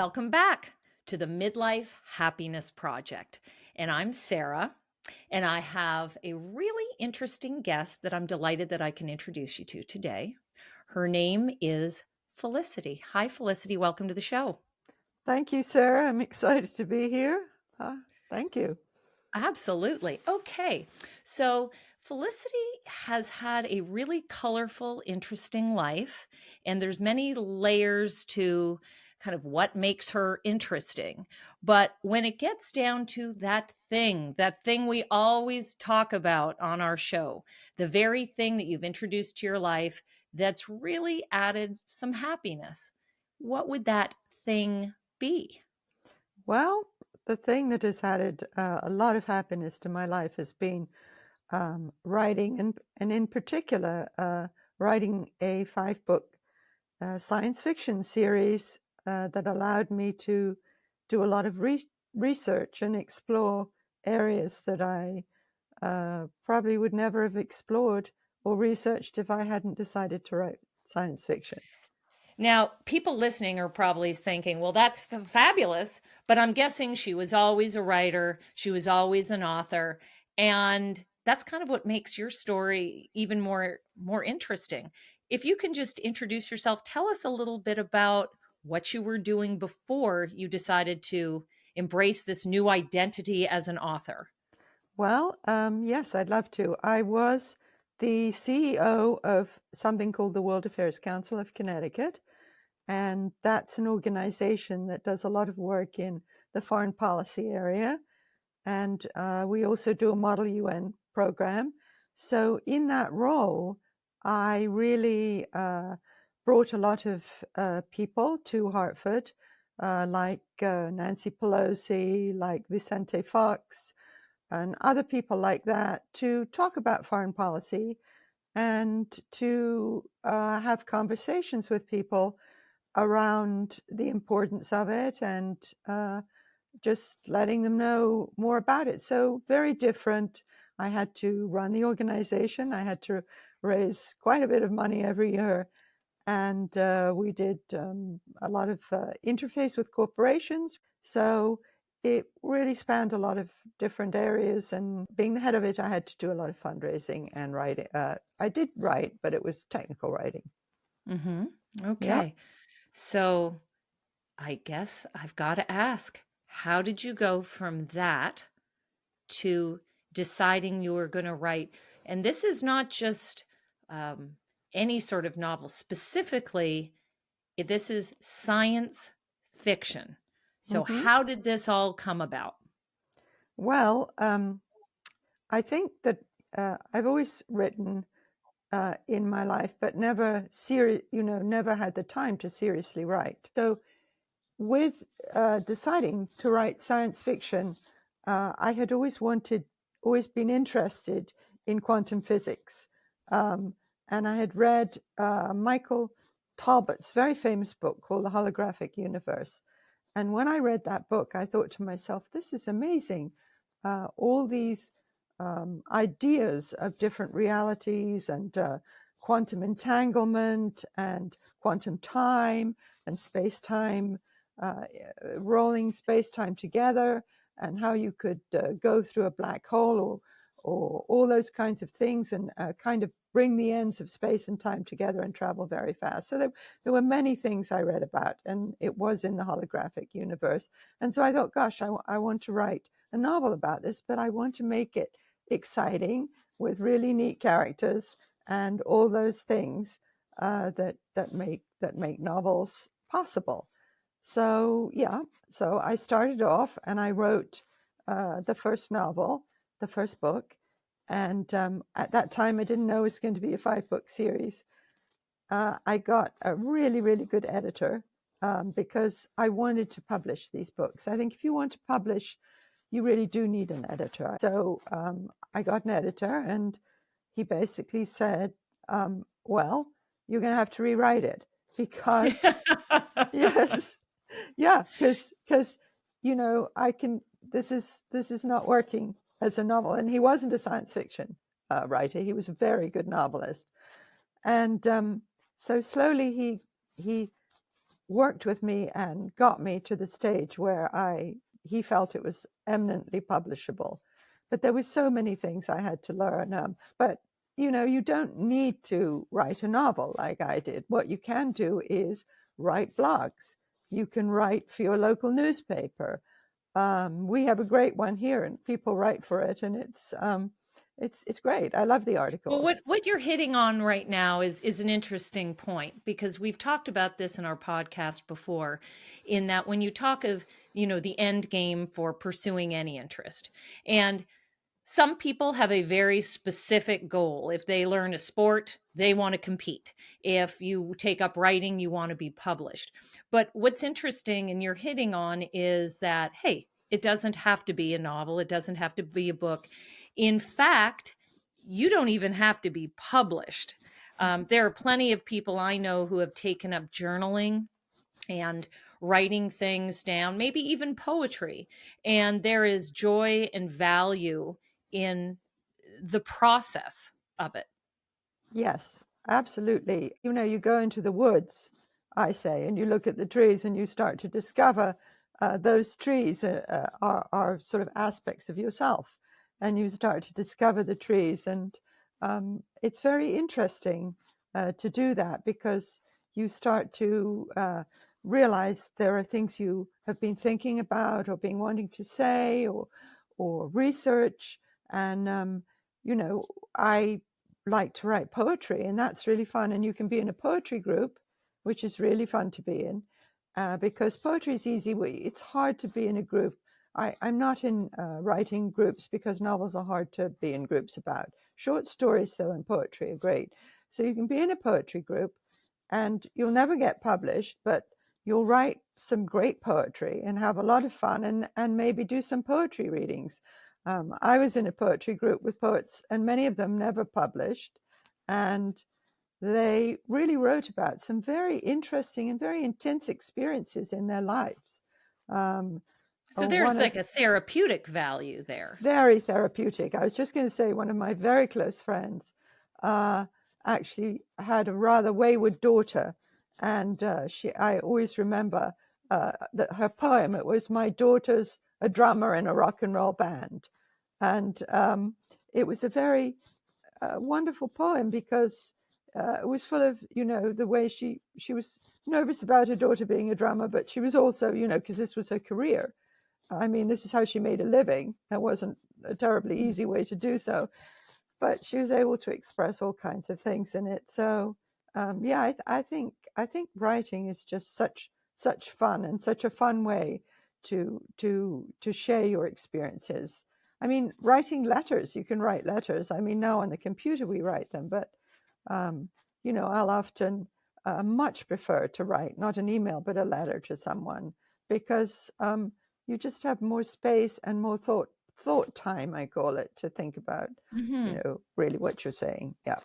Welcome back to the Midlife Happiness Project. And I'm Sarah, and I have a really interesting guest that I'm delighted that I can introduce you to today. Her name is Felicity. Hi, Felicity. Welcome to the show. Thank you, Sarah. I'm excited to be here. Thank you. Absolutely. Okay. So, Felicity has had a really colorful, interesting life, and there's many layers to kind of what makes her interesting. But when it gets down to that thing we always talk about on our show, the very thing that you've introduced to your life that's really added some happiness, what would that thing be? Well, the thing that has added a lot of happiness to my life has been writing, and in particular, writing a 5-book science fiction series that allowed me to do a lot of research and explore areas that I probably would never have explored or researched if I hadn't decided to write science fiction. Now, people listening are probably thinking, well, that's fabulous, but I'm guessing she was always a writer, she was always an author, and that's kind of what makes your story even more interesting. If you can just introduce yourself, tell us a little bit about what you were doing before you decided to embrace this new identity as an author. Well, yes, I'd love to. I was the CEO of something called the World Affairs Council of Connecticut, and that's an organization that does a lot of work in the foreign policy area. And we also do a Model UN program. So in that role, I really brought a lot of people to Hartford, like Nancy Pelosi, like Vicente Fox, and other people like that to talk about foreign policy and to have conversations with people around the importance of it and just letting them know more about it. So very different. I had to run the organization. I had to raise quite a bit of money every year. And we did a lot of interface with corporations. So it really spanned a lot of different areas. And being the head of it, I had to do a lot of fundraising and writing. I did write, but it was technical writing. Hmm. Yeah. Okay. So I guess I've got to ask, how did you go from that to deciding you were going to write? And this is not just um, any sort of novel. Specifically, this is science fiction. So, Hmm. how did this all come about? Well, I think that I've always written in my life, but never had the time to seriously write. So, with deciding to write science fiction, I had always been interested in quantum physics, and I had read Michael Talbot's very famous book called The Holographic Universe. And when I read that book, I thought to myself, this is amazing. All these ideas of different realities and quantum entanglement and quantum time and space time, uh, rolling space time together, and how you could go through a black hole or all those kinds of things and kind of bring the ends of space and time together and travel very fast. So there were many things I read about, and it was in the holographic universe. And so I thought, gosh, I want to write a novel about this, but I want to make it exciting with really neat characters and all those things that make novels possible. So yeah, so I started off and I wrote the first novel, the first book, and at that time I didn't know it was going to be a 5-book series. I got a really, really good editor because I wanted to publish these books. I think if you want to publish, you really do need an editor. So I got an editor, and he basically said, well, you're going to have to rewrite it because, yes, yeah, because I can. This is not working as a novel, and he wasn't a science fiction writer. He was a very good novelist, and so slowly he worked with me and got me to the stage where he felt it was eminently publishable. But there were so many things I had to learn. But you don't need to write a novel like I did. What you can do is write blogs. You can write for your local newspaper. We have a great one here, and people write for it, and it's great. I love the Well, articles. what you're hitting on right now is an interesting point, because we've talked about this in our podcast before, in that when you talk of, the end game for pursuing any interest, and some people have a very specific goal. If they learn a sport, they want to compete. If you take up writing, you want to be published. But what's interesting, and you're hitting on, is that, hey, it doesn't have to be a novel. It doesn't have to be a book. In fact, you don't even have to be published. There are plenty of people I know who have taken up journaling and writing things down, maybe even poetry. And there is joy and value in the process of it. Yes, absolutely. You go into the woods, I say, and you look at the trees and you start to discover those trees are sort of aspects of yourself. And you start to discover the trees. And it's very interesting to do that, because you start to realize there are things you have been thinking about or been wanting to say or research. And, I like to write poetry, and that's really fun. And you can be in a poetry group, which is really fun to be in, because poetry is easy. It's hard to be in a group. I'm not in writing groups because novels are hard to be in groups about. Short stories, though, and poetry are great. So you can be in a poetry group, and you'll never get published, but you'll write some great poetry and have a lot of fun, and maybe do some poetry readings. I was in a poetry group with poets, and many of them never published. And they really wrote about some very interesting and very intense experiences in their lives. So there's like a therapeutic value there. Very therapeutic. I was just going to say, one of my very close friends actually had a rather wayward daughter. And I always remember that her poem, it was "My daughter's a drummer in a rock and roll band." And it was a very wonderful poem, because it was full of, the way she was nervous about her daughter being a drummer, but she was also, because this was her career. I mean, this is how she made a living. It wasn't a terribly easy way to do so, but she was able to express all kinds of things in it. So, yeah, I think writing is just such fun, and such a fun way to share your experiences. I mean, writing letters, you can write letters. I mean, now on the computer we write them, but I'll often much prefer to write not an email but a letter to someone, because you just have more space and more thought time, I call it, to think about really what you're saying. Yeah.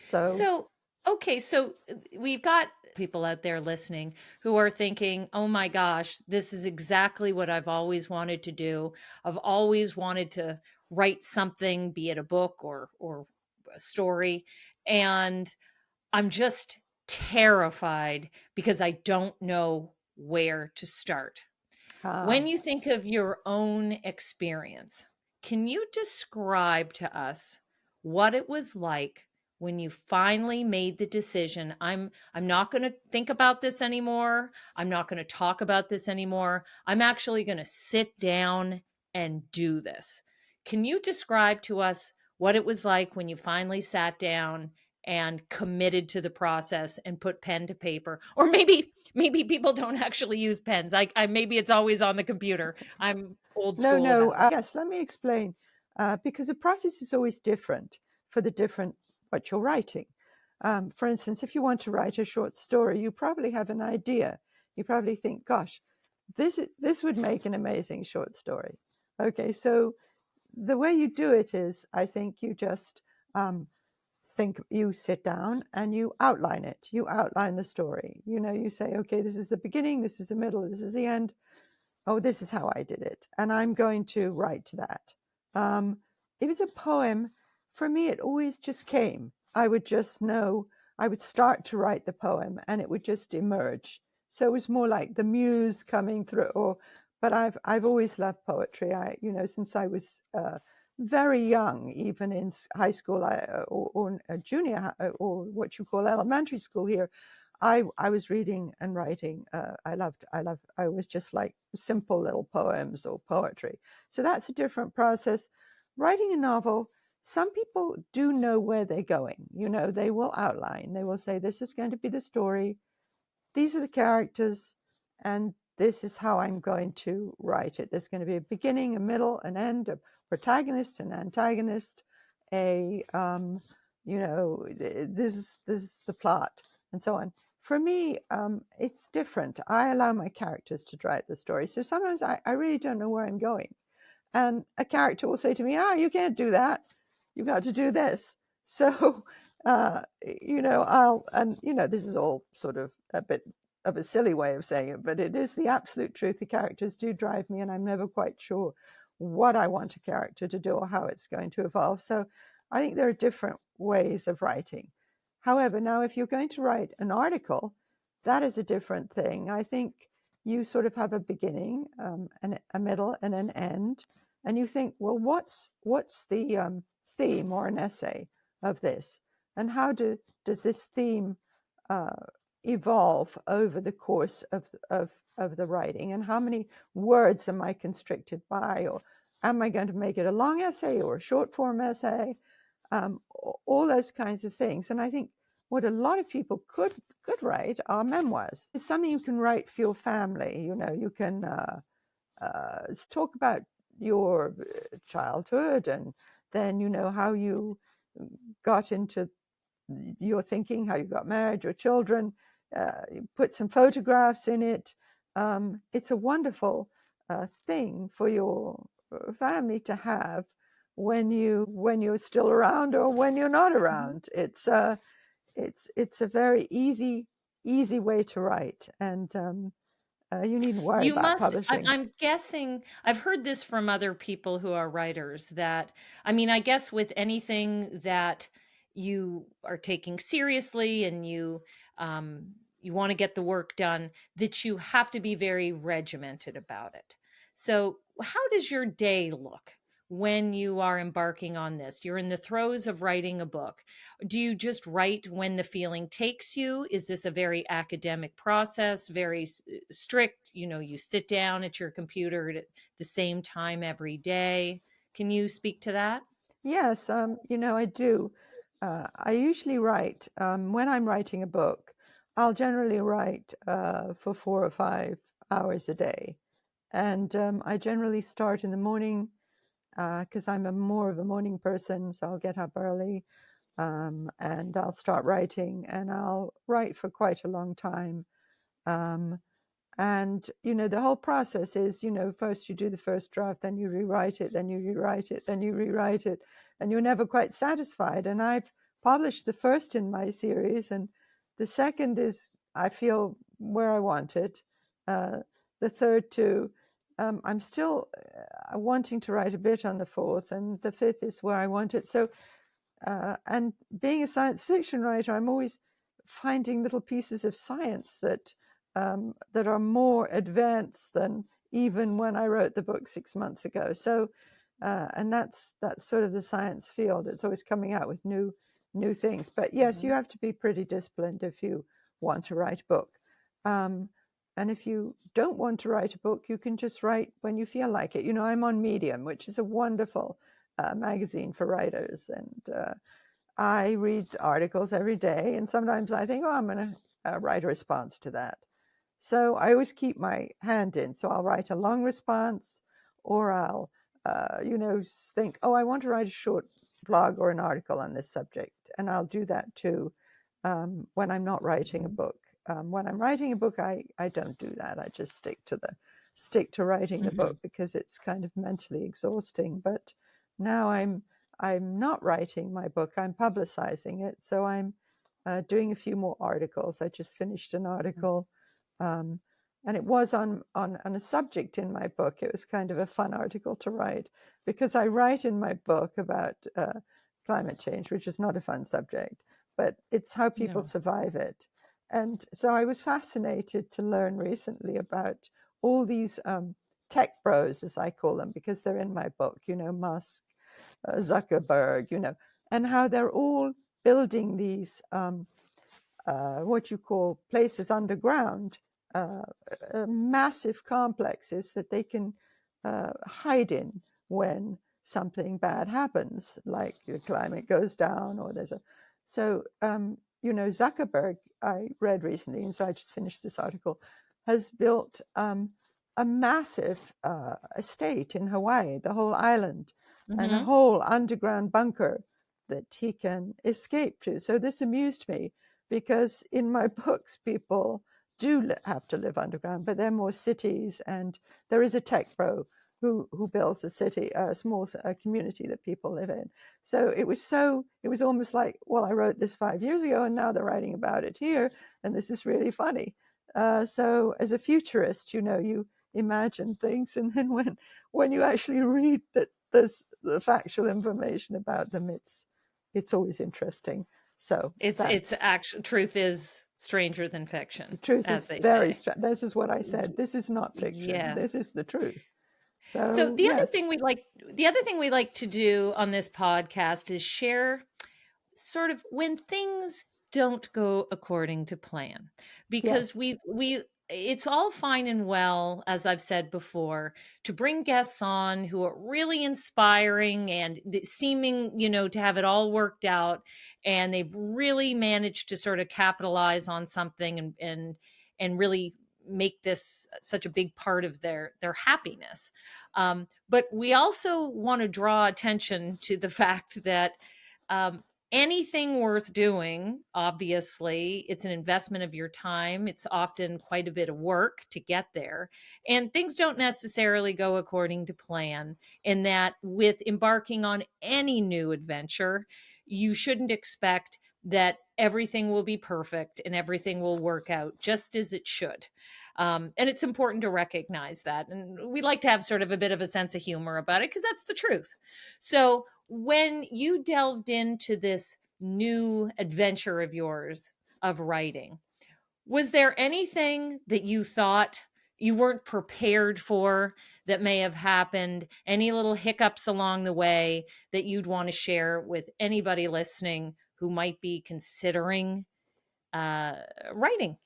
So, okay, so we've got people out there listening who are thinking, oh my gosh, this is exactly what I've always wanted to do. I've always wanted to write something, be it a book or a story, and I'm just terrified because I don't know where to start. When you think of your own experience, can you describe to us what it was like when you finally made the decision, I'm not going to think about this anymore. I'm not going to talk about this anymore. I'm actually going to sit down and do this. Can you describe to us what it was like when you finally sat down and committed to the process and put pen to paper? Or maybe people don't actually use pens. I maybe it's always on the computer. I'm old school. No. Yes, let me explain. Because the process is always different for the different what you're writing. For instance, if you want to write a short story, you probably have an idea. You probably think, "Gosh, this would make an amazing short story." Okay, so the way you do it is, I think, you just you sit down and you outline it. You outline the story. You say, "Okay, this is the beginning, this is the middle, this is the end. Oh, this is how I did it, and I'm going to write that." If it's a poem, for me, it always just came. I would just know, I would start to write the poem, and it would just emerge. So it was more like the muse coming through. But I've always loved poetry. Since I was very young, even in high school or junior or what you call elementary school here, I was reading and writing. I was just like simple little poems or poetry. So that's a different process. Writing a novel, some people do know where they're going. They will outline. They will say, this is going to be the story. These are the characters, and this is how I'm going to write it. There's going to be a beginning, a middle, an end, a protagonist, an antagonist, this is the plot, and so on. For me, it's different. I allow my characters to drive the story. So sometimes I really don't know where I'm going. And a character will say to me, you can't do that. You've got to do this. So, this is all sort of a bit of a silly way of saying it, but it is the absolute truth. The characters do drive me, and I'm never quite sure what I want a character to do or how it's going to evolve. So I think there are different ways of writing. However, now if you're going to write an article, that is a different thing. I think you sort of have a beginning, and a middle, and an end, and you think, well, what's the theme or an essay of this, and how does this theme evolve over the course of the writing, and how many words am I constricted by, or am I going to make it a long essay or a short form essay, all those kinds of things. And I think what a lot of people could write are memoirs. It's something you can write for your family. You can talk about your childhood, and then how you got into your thinking, how you got married, your children, you put some photographs in it. It's a wonderful thing for your family to have when you're still around or when you're not around. It's a very easy way to write, and you needn't worry You about must, publishing. I'm guessing, I've heard this from other people who are writers that, I mean, I guess with anything that you are taking seriously and you want to get the work done, that you have to be very regimented about it. So, how does your day look when you are embarking on this? You're in the throes of writing a book. Do you just write when the feeling takes you? Is this a very academic process, very strict? You sit down at your computer at the same time every day. Can you speak to that? Yes, I do. I usually write, when I'm writing a book, I'll generally write for 4 or 5 hours a day. And I generally start in the morning, because I'm more of a morning person, so I'll get up early, and I'll start writing, and I'll write for quite a long time. Um, and the whole process is, first you do the first draft, then you rewrite it, then you rewrite it, then you rewrite it, and you're never quite satisfied. And I've published the first in my series, and the second is, I feel, where I want it. The third too. I'm still wanting to write a bit on the fourth, and the fifth is where I want it. So, and being a science fiction writer, I'm always finding little pieces of science that are more advanced than even when I wrote the book 6 months ago. So, and that's sort of the science field. It's always coming out with new things. But yes, you have to be pretty disciplined if you want to write a book. And if you don't want to write a book, you can just write when you feel like it. I'm on Medium, which is a wonderful magazine for writers, and I read articles every day. And sometimes I think, I'm going to write a response to that. So I always keep my hand in. So I'll write a long response, or I'll, think, I want to write a short blog or an article on this subject. And I'll do that too when I'm not writing a book. When I'm writing a book, I don't do that. I just stick to writing the book, because it's kind of mentally exhausting. But now I'm not writing my book. I'm publicizing it. So I'm doing a few more articles. I just finished an article, and it was on a subject in my book. It was kind of a fun article to write, because I write in my book about climate change, which is not a fun subject, but it's how people No. survive it. and so I was fascinated to learn recently about all these tech bros, as I call them, because they're in my book, Musk, Zuckerberg, and how they're all building these what you call places underground, uh, massive complexes that they can hide in when something bad happens, like the climate goes down or there's a. So, Zuckerberg, I read recently, and so I just finished this article, has built a massive estate in Hawaii, the whole island, and a Mm-hmm. whole underground bunker that he can escape to. So this amused me because in my books, people do have to live underground, but they're more cities, and there is a tech bro who builds a city, a small community that people live in. So it was almost like, well, I wrote this 5 years ago, and now they're writing about it here, and this is really funny. So as a futurist, you imagine things, and then when you actually read that there's the factual information about them, it's always interesting. So It's that's actual truth is stranger than the fiction, truth as is they very say. this is what I said. This is not fiction. Yes. This is the truth. So So yes, the other thing we like to do on this podcast is share sort of when things don't go according to plan, because yes, we it's all fine and well, as I've said before, to bring guests on who are really inspiring and seeming, to have it all worked out, and they've really managed to sort of capitalize on something and really make this such a big part of their happiness. But we also want to draw attention to the fact that um, anything worth doing, obviously, it's an investment of your time. It's often quite a bit of work to get there. And things don't necessarily go according to plan. In that, with embarking on any new adventure, you shouldn't expect that everything will be perfect and everything will work out just as it should. And it's important to recognize that. And we like to have sort of a bit of a sense of humor about it because that's the truth. So, when you delved into this new adventure of yours of writing, was there anything that you thought you weren't prepared for that may have happened? Any little hiccups along the way that you'd want to share with anybody listening who might be considering uh, writing?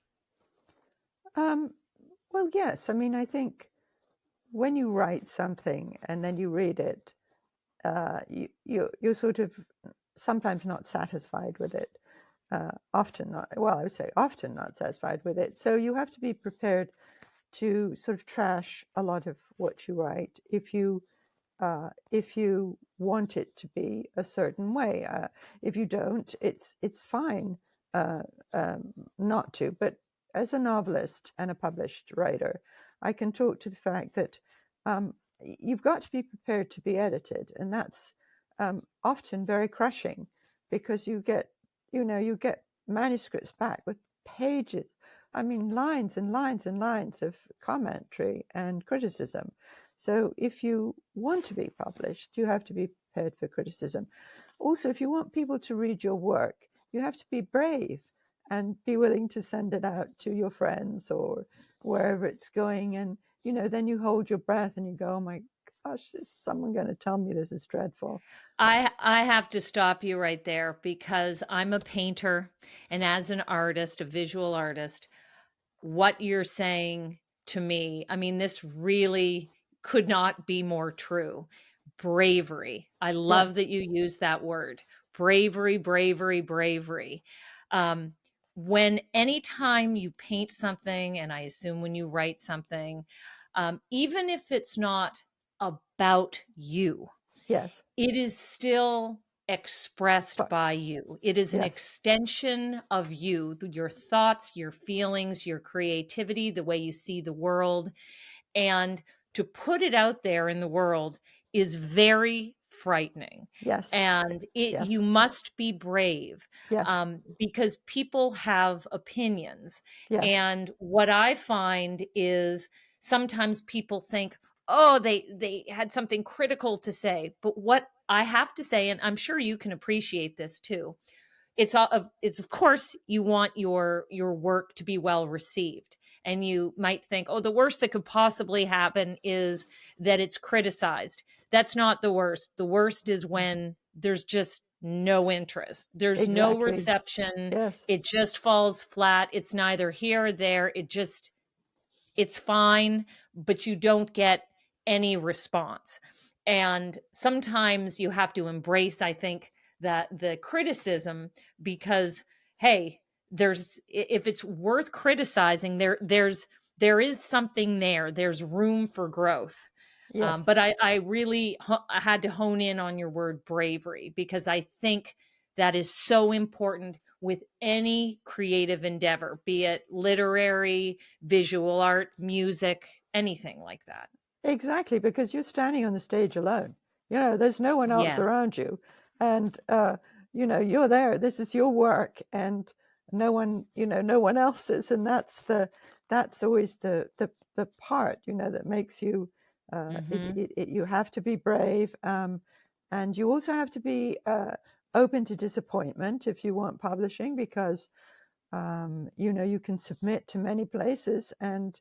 um, well, yes. I mean, I think when you write something and then you read it, you're sort of sometimes not satisfied with it. Often not. Well, I would say often not satisfied with it. So you have to be prepared to sort of trash a lot of what you write if you want it to be a certain way. If you don't, it's fine uh, not to. But as a novelist and a published writer, I can talk to the fact that you've got to be prepared to be edited, and that's often very crushing because you get manuscripts back with pages. I mean, lines and lines and lines of commentary and criticism. So if you want to be published, you have to be prepared for criticism. Also, if you want people to read your work, you have to be brave and be willing to send it out to your friends or wherever it's going. And, then you hold your breath and you go, oh my gosh, is someone going to tell me this is dreadful? I have to stop you right there because I'm a painter, and as an artist, a visual artist, what you're saying to me, I mean, this really could not be more true. Bravery. I love Yes, that you use that word. Bravery, bravery, bravery. Um, when anytime you paint something, and I assume when you write something, even if it's not about you, yes, it is still expressed but by you. It is an yes, extension of you, your thoughts, your feelings, your creativity, the way you see the world. And to put it out there in the world is very frightening. yes, And you yes, must be brave, yes, because people have opinions. yes, And what I find is sometimes people think, oh, they had something critical to say. But what I have to say, and I'm sure you can appreciate this too, it's of course you want your work to be well received, and you might think, oh, the worst that could possibly happen is that it's criticized. That's not the worst. The worst is when there's just no interest, there's no Exactly. reception, Yes. it just falls flat, it's neither here or there, it's fine, but you don't get any response. And sometimes you have to embrace, I think, that the criticism, because hey, there's if it's worth criticizing, there is something there. There's room for growth. Yes. But I really had to hone in on your word bravery, because I think that is so important with any creative endeavor, be it literary, visual art, music, anything like that. Exactly, because you're standing on the stage alone. There's no one else Yes. around you, and you're there. This is your work, and no one else's, and that's always the part that makes you. Hmm. You have to be brave, and you also have to be open to disappointment if you want publishing, because you can submit to many places, and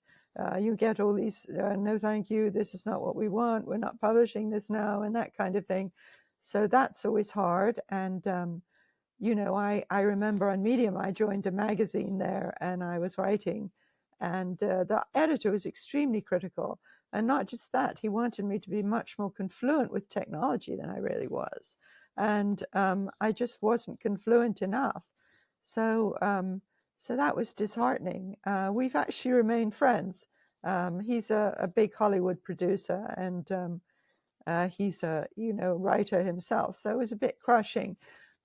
you get all these no thank you, this is not what we want, we're not publishing this now, and that kind of thing. So that's always hard. And I remember on Medium, I joined a magazine there, and I was writing, and the editor was extremely critical. And not just that, he wanted me to be much more confluent with technology than I really was. And I just wasn't confluent enough. So, so that was disheartening. We've actually remained friends. He's a big Hollywood producer, and he's a writer himself. So it was a bit crushing,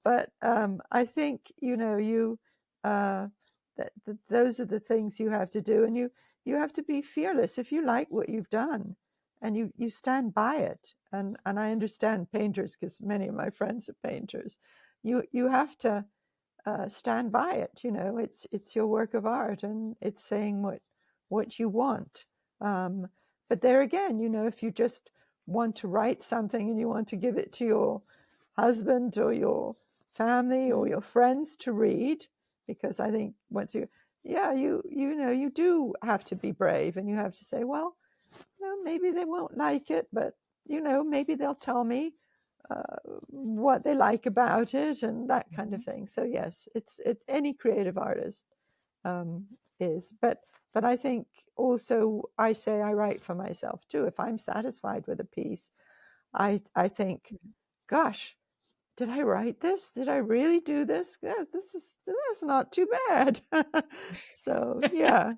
but I think you those are the things you have to do, and you have to be fearless if you like what you've done, and you stand by it. And I understand painters, because many of my friends are painters. You have to stand by it. It's your work of art, and it's saying what you want. But there again, if you just want to write something and you want to give it to your husband or your family or your friends to read, because I think once you do have to be brave, and you have to say, well, maybe they won't like it, but maybe they'll tell me what they like about it, and that kind of thing. So yes, any creative artist um, is, but I think also I say I write for myself too. If I'm satisfied with a piece, I think, gosh, did I write this? Did I really do this? Yeah, that's not too bad. So yeah,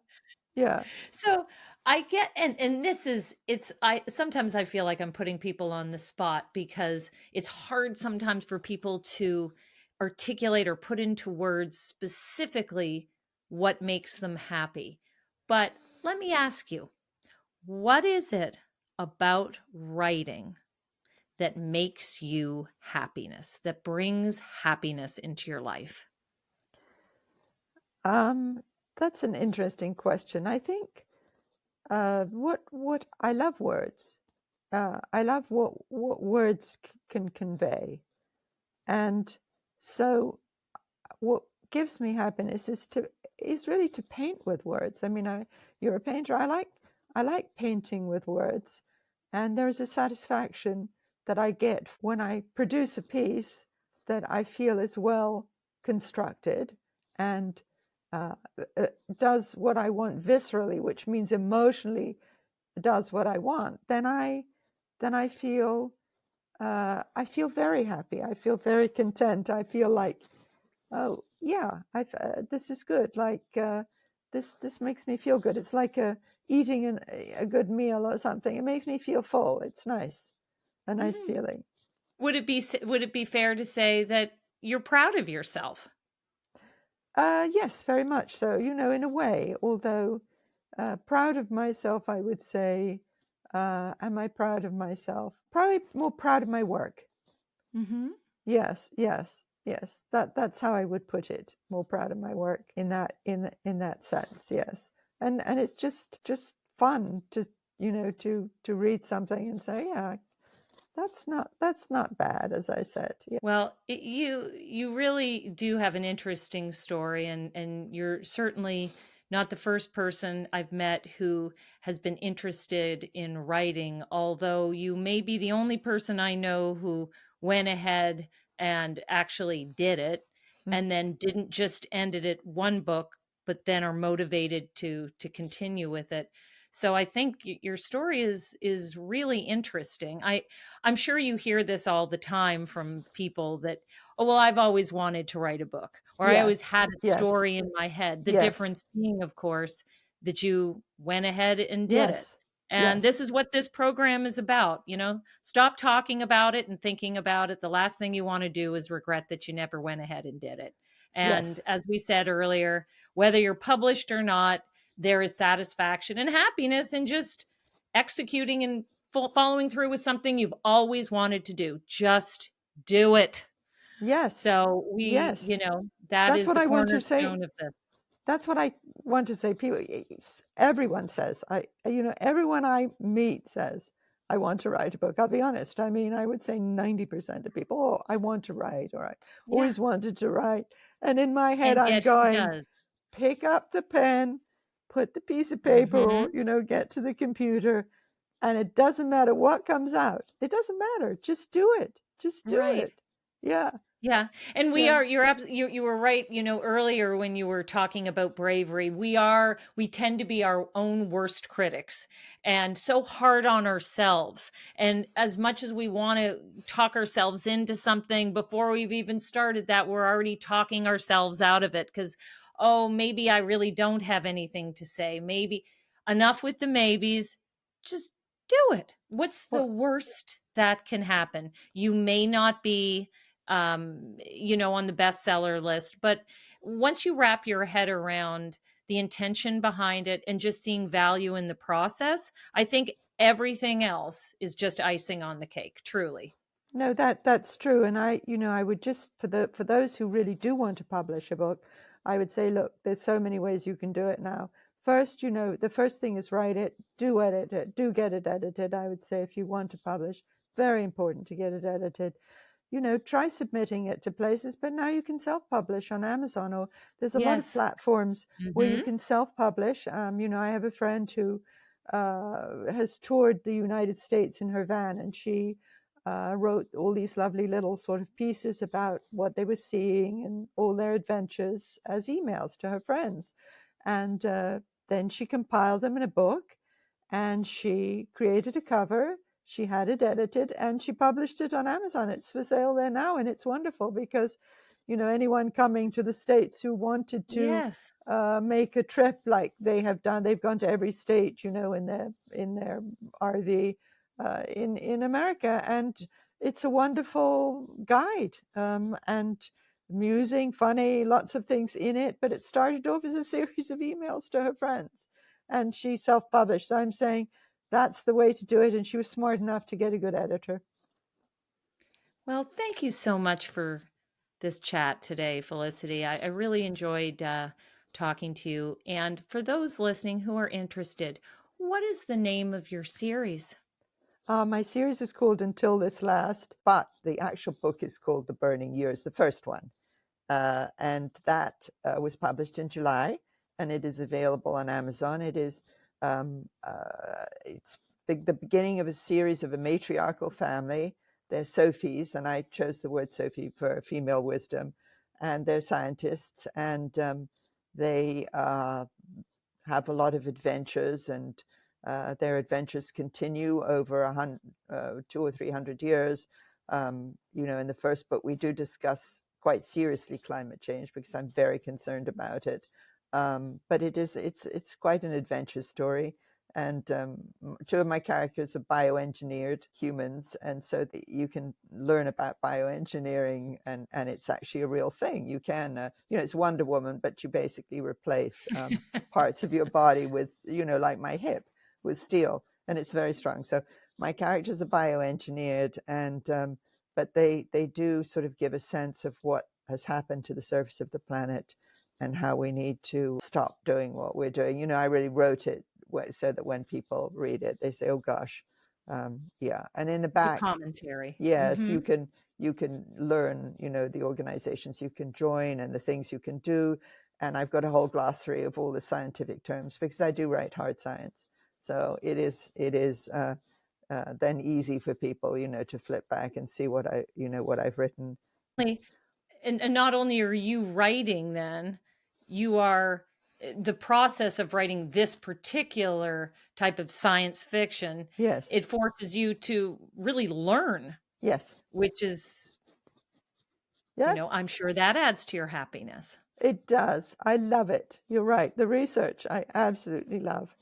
yeah. So I get, and this is, it's, I sometimes I feel like I'm putting people on the spot, because it's hard sometimes for people to articulate or put into words specifically what makes them happy. But let me ask you, what is it about writing that makes you happiness, that brings happiness into your life? Um, that's an interesting question. I think what I love words. I love what words can convey, and so what gives me happiness is really to paint with words. I mean, you're a painter. I like painting with words, and there's a satisfaction that I get when I produce a piece that I feel is well constructed, and uh, does what I want viscerally, which means emotionally does what I want. Then I feel very happy. I feel very content. I feel like, oh yeah, this is good. Like this makes me feel good. It's like eating a good meal or something. It makes me feel full. It's nice, a nice Mm. feeling. Would it be fair to say that you're proud of yourself? Yes, very much so. In a way, although proud of myself, I would say, am I proud of myself? Probably more proud of my work. Mm-hmm. Yes, yes, yes. That's how I would put it. More proud of my work in that sense. Yes, and it's just fun to to read something and say, yeah, that's not bad, as I said. Yeah. Well, you really do have an interesting story, and you're certainly not the first person I've met who has been interested in writing, although you may be the only person I know who went ahead and actually did it, Mm. and then didn't just end it at one book, but then are motivated to continue with it. So I think your story is really interesting. I'm sure you hear this all the time from people that, oh, well, I've always wanted to write a book, or I always Yes, had a yes, story in my head. The yes, difference being, of course, that you went ahead and did it. yes, And yes, this is what this program is about. Stop talking about it and thinking about it. The last thing you want to do is regret that you never went ahead and did it. And yes, as we said earlier, whether you're published or not, there is satisfaction and happiness in just executing and following through with something you've always wanted to do. Just do it. yes, So yes. that That's is what the I want to say. cornerstone of this. That's what I want to say. People, everyone says, everyone I meet says, I want to write a book. I'll be honest. I mean, I would say 90% of people, oh, I want to write, or I Yeah. always wanted to write. And in my head, And I'm yet she going, does. pick up the pen, put the piece of paper, or, Hmm. get to the computer, and it doesn't matter what comes out. It doesn't matter. Just do it. Just do Right. it. Yeah. Yeah. And Yeah. you were right, earlier when you were talking about bravery. We tend to be our own worst critics and so hard on ourselves. And as much as we want to talk ourselves into something before we've even started that, we're already talking ourselves out of it because, oh, maybe I really don't have anything to say. Maybe enough with the maybes. Just do it. What's the Well, worst that can happen? You may not be on the bestseller list. But once you wrap your head around the intention behind it and just seeing value in the process, I think everything else is just icing on the cake, truly. no, that's true. And I would just for those who really do want to publish a book, I would say, look, there's so many ways you can do it now. First, the first thing is write it, do edit it, do get it edited. I would say if you want to publish, very important to get it edited. Try submitting it to places, but now you can self-publish on Amazon, or there's a lot of Yes. platforms where you Hmm. can self-publish. I have a friend who has toured the United States in her van, and she wrote all these lovely little sort of pieces about what they were seeing and all their adventures as emails to her friends. And then she compiled them in a book, and she created a cover. She had it edited, and she published it on Amazon. It's for sale there now, and it's wonderful because, anyone coming to the States who wanted to Yes. make a trip like they have done, they've gone to every state, in their RV in America, and it's a wonderful guide, and amusing, funny, lots of things in it. But it started off as a series of emails to her friends, and she self-published. So I'm saying that's the way to do it, and she was smart enough to get a good editor. Well, thank you so much for this chat today, Felicity. I really enjoyed talking to you. And for those listening who are interested, what is the name of your series? My series is called Until This Last, but the actual book is called The Burning Years, the first one. And that was published in July, and it is available on Amazon. It's the beginning of a series of a matriarchal family. They're Sophies, and I chose the word Sophie for female wisdom, and they're scientists, and they have a lot of adventures, and their adventures continue over 200 or 300 years. In the first book, we do discuss quite seriously climate change because I'm very concerned about it. But it's quite an adventure story. And two of my characters are bioengineered humans, and so you can learn about bioengineering, and it's actually a real thing. You can, it's Wonder Woman, but you basically replace parts of your body with, like my hip, with steel, and it's very strong. So my characters are bioengineered, and but they do sort of give a sense of what has happened to the surface of the planet and how we need to stop doing what we're doing. I really wrote it so that when people read it, they say, "Oh gosh, Yeah, and in the It's a back, commentary. yes, Hmm. you can learn, the organizations you can join and the things you can do. And I've got a whole glossary of all the scientific terms because I do write hard science. So it is then easy for people, to flip back and see what I've written. And not only are you writing, then you are the process of writing this particular type of science fiction. Yes, It forces you to really learn, yes, which is, yes, I'm sure that adds to your happiness. it does. I love it. You're right. The research I absolutely love.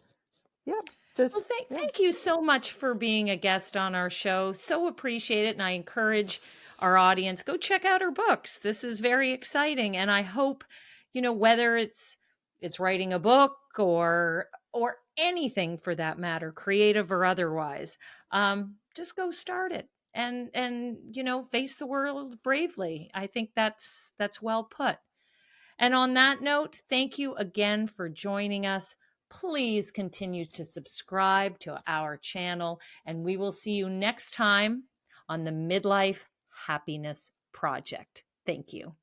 Yeah, Well, just, thank yeah. thank you so much for being a guest on our show. So appreciate it, and I encourage our audience, go check out her books. This is very exciting, and I hope, whether it's writing a book or anything for that matter, creative or otherwise, just go start it and face the world bravely. I think that's well put. And on that note, thank you again for joining us. Please continue to subscribe to our channel, and we will see you next time on the Midlife Happiness Project. Thank you.